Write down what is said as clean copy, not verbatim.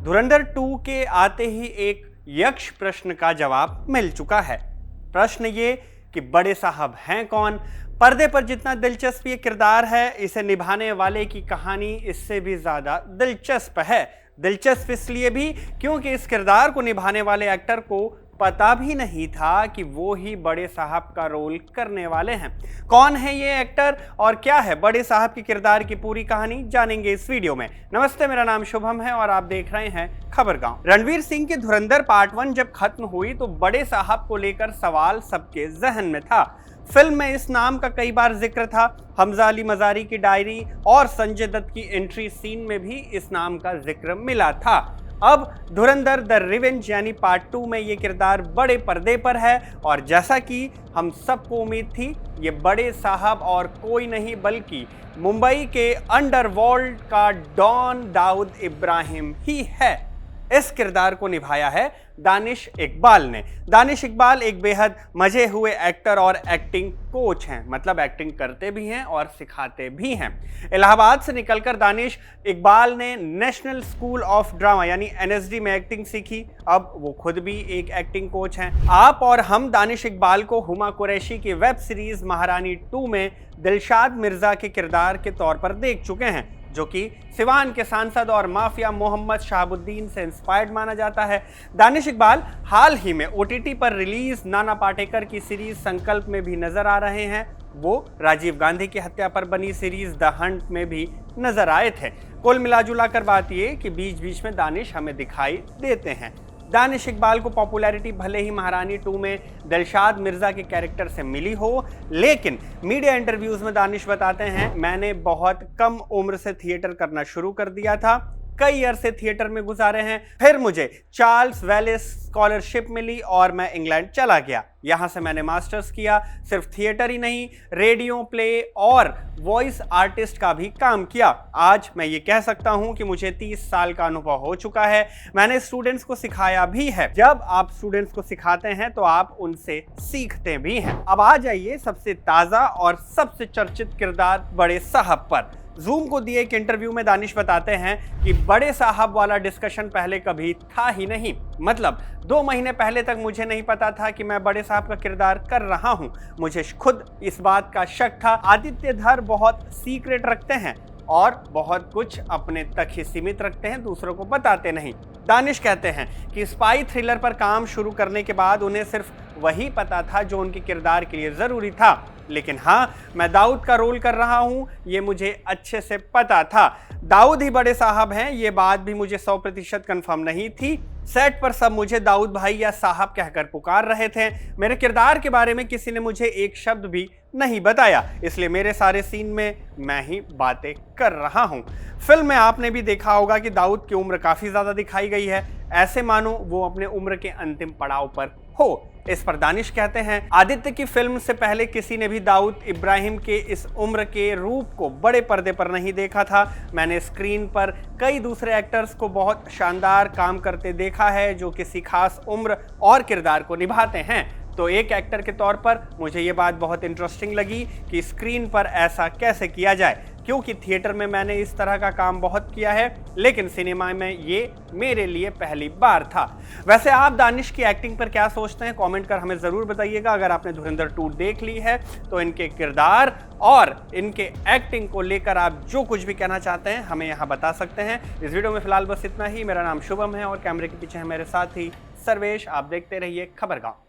धुरंधर 2 के आते ही एक यक्ष प्रश्न का जवाब मिल चुका है। प्रश्न ये कि बड़े साहब हैं कौन। पर्दे पर जितना दिलचस्प ये किरदार है, इसे निभाने वाले की कहानी इससे भी ज्यादा दिलचस्प है। दिलचस्प इसलिए भी क्योंकि इस किरदार को निभाने वाले एक्टर को पता भी नहीं था कि वो ही बड़े साहब का रोल करने वाले हैं। कौन है ये एक्टर और क्या है बड़े साहब के किरदार की पूरी कहानी, जानेंगे इस वीडियो में। नमस्ते, मेरा नाम शुभम है और आप देख रहे हैं खबरगांव। रणवीर सिंह की धुरंधर पार्ट 1 जब खत्म हुई तो बड़े साहब को लेकर सवाल सबके जहन में था। फिल्म में इस नाम का कई बार जिक्र था। हमजा अली मजारी की डायरी और संजय दत्त की एंट्री सीन में भी इस नाम का जिक्र मिला था। अब धुरंधर द रिवेंज यानी पार्ट 2 में ये किरदार बड़े पर्दे पर है और जैसा कि हम सबको उम्मीद थी, ये बड़े साहब और कोई नहीं बल्कि मुंबई के अंडरवर्ल्ड का डॉन दाऊद इब्राहिम ही है। इस किरदार को निभाया है दानिश इकबाल ने। दानिश इकबाल एक बेहद मजे हुए एक्टर और एक्टिंग कोच हैं, मतलब एक्टिंग करते भी हैं और सिखाते भी हैं। इलाहाबाद से निकलकर दानिश इकबाल ने नेशनल स्कूल ऑफ ड्रामा यानी NSD में एक्टिंग सीखी। अब वो खुद भी एक एक्टिंग कोच हैं। आप और हम दानिश इकबाल को हुमा कुरैशी की वेब सीरीज महारानी 2 में दिलशाद मिर्जा के किरदार के तौर पर देख चुके हैं, जो कि सिवान के सांसद और माफिया मोहम्मद शहाबुद्दीन से इंस्पायर्ड माना जाता है। दानिश इकबाल हाल ही में OTT पर रिलीज नाना पाटेकर की सीरीज संकल्प में भी नजर आ रहे हैं। वो राजीव गांधी की हत्या पर बनी सीरीज द हंट में भी नजर आए थे। कुल मिलाजुला कर बात ये कि बीच बीच में दानिश हमें दिखाई देते हैं। दानिश इकबाल को पॉपुलैरिटी भले ही महारानी 2 में दिलशाद मिर्जा के कैरेक्टर से मिली हो, लेकिन मीडिया इंटरव्यूज में दानिश बताते हैं, मैंने बहुत कम उम्र से थिएटर करना शुरू कर दिया था, कई अरसे थिएटर में गुजारे हैं, फिर मुझे चार्ल्स वेलेस स्कॉलरशिप मिली और मैं इंग्लैंड चला गया। यहाँ से मैंने मास्टर्स किया। सिर्फ थिएटर ही नहीं, रेडियो प्ले और वॉइस आर्टिस्ट का भी काम किया। आज मैं ये कह सकता हूँ कि मुझे 30 साल का अनुभव हो चुका है। मैंने स्टूडेंट्स को सिखाया भी है। जब आप स्टूडेंट्स को सिखाते हैं तो आप उनसे सीखते भी हैं। अब आ जाइए सबसे ताज़ा और सबसे चर्चित किरदार बड़े साहब पर। जूम को दिए एक इंटरव्यू में दानिश बताते हैं कि बड़े साहब वाला डिस्कशन पहले कभी था ही नहीं। मतलब 2 महीने पहले तक मुझे नहीं पता था कि मैं बड़े साहब का किरदार कर रहा हूं। मुझे खुद इस बात का शक था। आदित्य धर बहुत सीक्रेट रखते हैं और बहुत कुछ अपने तक ही सीमित रखते हैं, दूसरों को बताते नहीं। दानिश कहते हैं कि स्पाई थ्रिलर पर काम शुरू करने के बाद उन्हें सिर्फ वही पता था जो उनके किरदार के लिए ज़रूरी था, लेकिन हाँ, मैं दाऊद का रोल कर रहा हूँ ये मुझे अच्छे से पता था। दाऊद ही बड़े साहब हैं ये बात भी मुझे 100% कन्फर्म नहीं थी। सेट पर सब मुझे दाऊद भाई या साहब कहकर पुकार रहे थे। मेरे किरदार के बारे में किसी ने मुझे एक शब्द भी नहीं बताया, इसलिए मेरे सारे सीन में मैं ही बातें कर रहा हूँ। फिल्म में आपने भी देखा होगा कि दाऊद की उम्र काफ़ी ज़्यादा दिखाई गई है, ऐसे मानो वो अपने उम्र के अंतिम पड़ाव पर हो। इस पर दानिश कहते हैं, आदित्य की फिल्म से पहले किसी ने भी दाऊद इब्राहिम के इस उम्र के रूप को बड़े पर्दे पर नहीं देखा था। मैंने स्क्रीन पर कई दूसरे एक्टर्स को बहुत शानदार काम करते देखा है जो किसी खास उम्र और किरदार को निभाते हैं। तो एक एक्टर के तौर पर मुझे ये बात बहुत इंटरेस्टिंग लगी कि स्क्रीन पर ऐसा कैसे किया जाए, क्योंकि थिएटर में मैंने इस तरह का काम बहुत किया है, लेकिन सिनेमा में ये मेरे लिए पहली बार था। वैसे आप दानिश की एक्टिंग पर क्या सोचते हैं, कमेंट कर हमें ज़रूर बताइएगा। अगर आपने धुरंधर 2 देख ली है तो इनके किरदार और इनके एक्टिंग को लेकर आप जो कुछ भी कहना चाहते हैं हमें यहाँ बता सकते हैं। इस वीडियो में फिलहाल बस इतना ही। मेरा नाम शुभम है और कैमरे के पीछे है मेरे साथी सर्वेश। आप देखते रहिए खबरगांव।